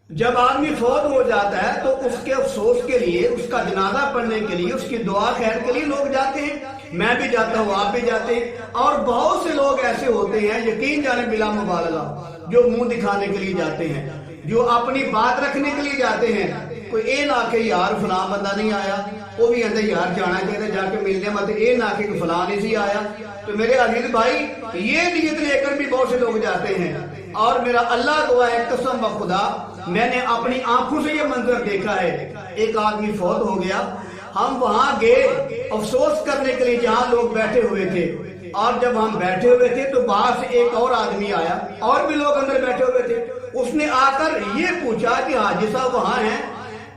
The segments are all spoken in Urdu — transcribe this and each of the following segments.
جب آدمی فوت ہو جاتا ہے تو اس کے افسوس کے لیے، اس کا جنازہ پڑھنے کے لیے، اس کی دعا خیر کے لیے لوگ جاتے ہیں۔ میں بھی جاتا ہوں، آپ بھی جاتے ہیں، اور بہت سے لوگ ایسے ہوتے ہیں یقین جانے بلا مبالغہ جو منہ دکھانے کے لیے جاتے ہیں، جو اپنی بات رکھنے کے لیے جاتے ہیں۔ کوئی اے نہ کہ یار فلاں بندہ نہیں آیا، وہ بھی اندر یار جانا چاہتے جا کے ملنے مت، اے نہ کہ فلاں نہیں سی آیا۔ تو میرے عزیز بھائی، یہ نیت لے کر بھی بہت سے لوگ جاتے ہیں، اور میرا اللہ گواہ ہے، قسم بخدا میں نے اپنی آنکھوں سے یہ منظر دیکھا ہے۔ ایک آدمی فوت ہو گیا، ہم وہاں گئے افسوس کرنے کے لیے جہاں لوگ بیٹھے ہوئے تھے، اور جب ہم بیٹھے ہوئے تھے تو باہر سے ایک اور آدمی آیا، اور بھی لوگ اندر بیٹھے ہوئے تھے۔ اس نے آ کر یہ پوچھا کہ حاجی صاحب وہاں ہیں،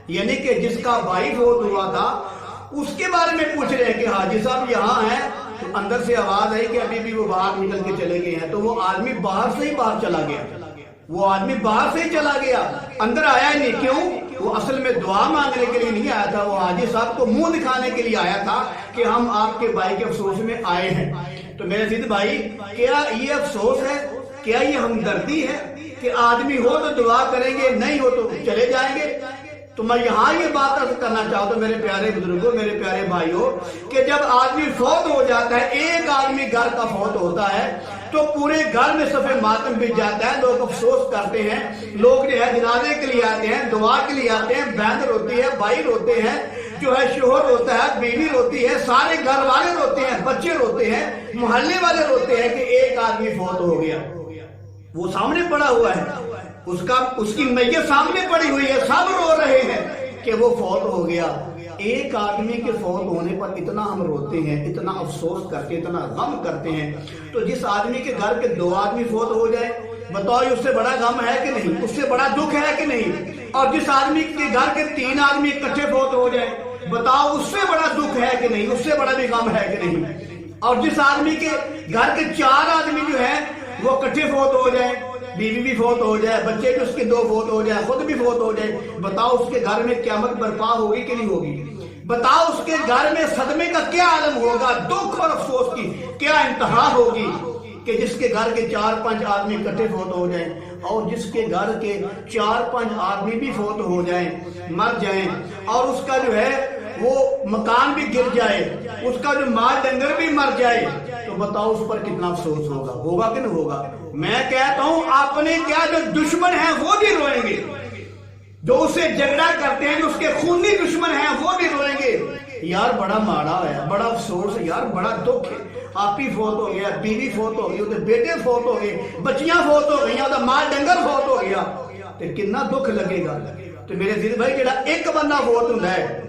یعنی کہ جس کا بھائی فوت ہوا تھا اس کے بارے میں پوچھ رہے ہیں کہ حاجی صاحب یہاں ہیں۔ تو اندر سے آواز آئی کہ ابھی بھی وہ باہر نکل کے چلے گئے ہیں۔ تو وہ آدمی باہر سے ہی باہر چلا گیا، وہ آدمی باہر سے ہی چلا گیا، اندر آیا ہی نہیں۔ کیوں؟ وہ اصل میں دعا مانگنے کے لیے نہیں آیا تھا، وہ حاجی صاحب کو منہ دکھانے کے لیے آیا تھا کہ ہم آپ کے بھائی کے افسوس میں آئے ہیں۔ تو میرے عزیز بھائی، کیا یہ افسوس ہے؟ کیا یہ ہمدردی ہے کہ آدمی ہو تو دعا کریں گے، نہیں ہو تو چلے جائیں گے؟ تو میں یہاں یہ بات عرض کرنا چاہتا ہوں میرے پیارے بزرگوں، میرے پیارے بھائیوں، کہ جب آدمی فوت ہو جاتا ہے، ایک آدمی گھر کا فوت ہوتا ہے تو پورے گھر میں صف ماتم بچ جاتا ہے، لوگ افسوس کرتے ہیں، لوگ جو ہے جنازے کے لیے آتے ہیں، دعا کے لیے آتے ہیں، بہن روتی ہے، بھائی روتے ہیں، جو ہے شوہر روتا ہے، بیوی روتی ہے، سارے گھر والے روتے ہیں، بچے روتے ہیں، محلے والے روتے ہیں کہ ایک آدمی فوت ہو گیا۔ وہ سامنے پڑا ہوا ہے، اس کی میت سامنے پڑی ہوئی ہے، سب رو رہے ہیں کہ وہ فوت ہو گیا۔ ایک آدمی کے فوت ہونے پر اتنا ہم روتے ہیں، اتنا افسوس کرتے، اتنا غم کرتے ہیں، تو جس آدمی کے گھر کے 2 آدمی فوت ہو جائے، بتاؤ اس سے بڑا غم ہے کہ نہیں؟ اس سے بڑا دکھ ہے کہ نہیں؟ اور جس آدمی کے گھر کے 3 آدمی اکٹھے فوت ہو جائے، بتاؤ اس سے بڑا دکھ ہے کہ نہیں؟ اس سے بڑا بھی غم ہے کہ نہیں؟ اور جس آدمی کے گھر کے 4 آدمی جو ہے وہ اکٹھے فوت ہو جائے، بیوی بھی فوت ہو جائے، بچے بھی اس کے 2 فوت ہو جائے، خود بھی فوت ہو جائے، بتاؤ اس کے گھر میں قیامت برپا ہوگی کہ نہیں ہوگی؟ بتاؤ اس کے گھر میں صدمے کا کیا عالم ہوگا، دکھ اور افسوس کی کیا انتہا ہوگی کہ جس کے گھر کے 4-5 آدمی اکٹھے فوت ہو جائیں، اور جس کے گھر کے 4-5 آدمی بھی فوت ہو جائیں، مر جائیں، اور اس کا جو ہے وہ مکان بھی گر جائے، اس کا جو مال ڈنگر بھی مر جائے، تو بتاؤ اس پر کتنا افسوس ہوگا؟ ہوگا کہ نہیں ہوگا؟ میں کہتا ہوں اپنے کیا جو دشمن ہیں وہ بھی روئیں گے، جو اسے جھگڑا کرتے ہیں، جو اس کے خونی دشمن ہیں وہ بھی روئیں گے۔ یار بڑا ماڑا ہے، بڑا افسوس ہے، یار بڑا دکھ ہے، آپ ہی فوت ہو گیا، بیوی فوت ہو گئی، بیٹے فوت ہو گئے، بچیاں فوت ہو گئی، مال ڈنگر فوت ہو گیا، تو کتنا دکھ لگے گا۔ تو میرے عزیز بھائی، جڑا ایک بندہ فوت ہوتا ہے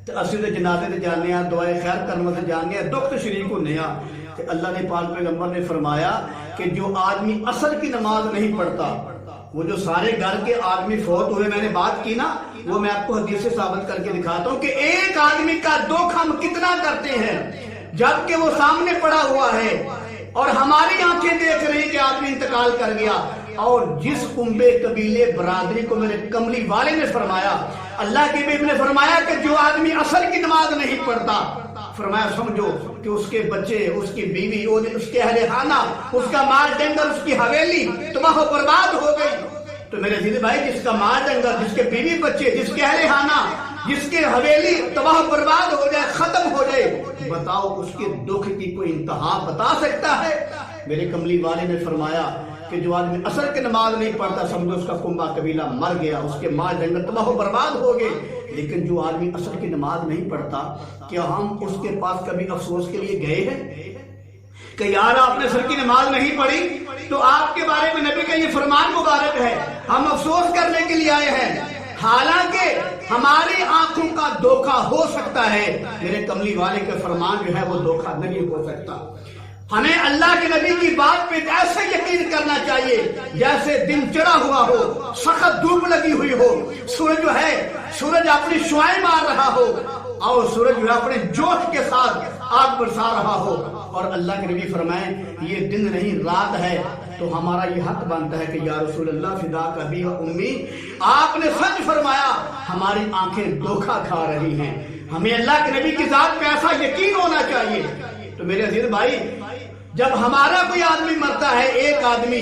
تو اسی دے جنازے تے جانے ہیں، دعائے خیر کرنے سے جانے ہیں، دکھ تے شریک ہونے ہیں۔ کہ اللہ نے پاک پیغمبر نے فرمایا کہ جو آدمی عصر کی نماز نہیں پڑھتا، وہ جو سارے گھر کے آدمی فوت ہوئے، میں نے بات کی نا، وہ میں آپ کو حدیث سے ثابت کر کے دکھاتا ہوں کہ ایک آدمی کا دکھ ہم کتنا کرتے ہیں جبکہ وہ سامنے پڑا ہوا ہے اور ہماری آنکھیں دیکھ رہی کہ آدمی انتقال کر گیا۔ اور جس کنبے قبیلے برادری کو میرے کملی والے نے فرمایا، اللہ کے حبیب نے فرمایا کہ جو آدمی عصر کی نماز نہیں پڑھتا، فرمایا سمجھو کہ اس کے بچے، اس کی بیوی، اس کے اہل خانہ، اس کا مال ڈنگر، اس کی حویلی تباہ و برباد ہو گئی۔ تو میرے عزیز بھائی، جس کا مال ڈنگر، جس کے بیوی بچے، جس کے اہل خانہ، جس کے حویلی تباہ و برباد ہو جائے، ختم ہو جائے، بتاؤ اس کے دکھ کی کوئی انتہا بتا سکتا ہے؟ میرے کملی والے نے فرمایا کہ جو آدمی عصر کی نماز نہیں پڑھتا، سمجھو اس کا کنبہ قبیلہ مر گیا، اس کے مال ڈنگر تباہ و برباد ہو گئے۔ لیکن جو آدمی عصر کی نماز نہیں پڑھتا، کیا ہم اس کے پاس کبھی افسوس کے لیے گئے ہیں کہ یار آپ نے عصر کی نماز نہیں پڑھی تو آپ کے بارے میں نبی کا یہ فرمان مبارک ہے، ہم افسوس کرنے کے لیے آئے ہیں؟ حالانکہ ہماری آنکھوں کا دھوکہ ہو سکتا ہے، میرے کملی والے کا فرمان جو ہے وہ دھوکہ نہیں ہو سکتا۔ ہمیں اللہ کے نبی کی بات پہ ایسے یقین کرنا چاہیے جیسے دن چڑھا ہوا ہو، سخت دھوپ لگی ہوئی ہو، سورج جو ہے سورج اپنی شعاعیں مار رہا ہو، اور سورج جو ہے اپنے جوش کے ساتھ آگ برسا رہا ہو، اور اللہ کے نبی فرمائیں یہ دن نہیں رات ہے، تو ہمارا یہ حق بنتا ہے کہ یا رسول اللہ فداک ابی و امی، آپ نے سچ فرمایا، ہماری آنکھیں دھوکہ کھا رہی ہیں۔ ہمیں اللہ کے نبی کی ذات پہ ایسا یقین ہونا چاہیے۔ تو میرے عزیز بھائی، جب ہمارا کوئی آدمی مرتا ہے، ایک آدمی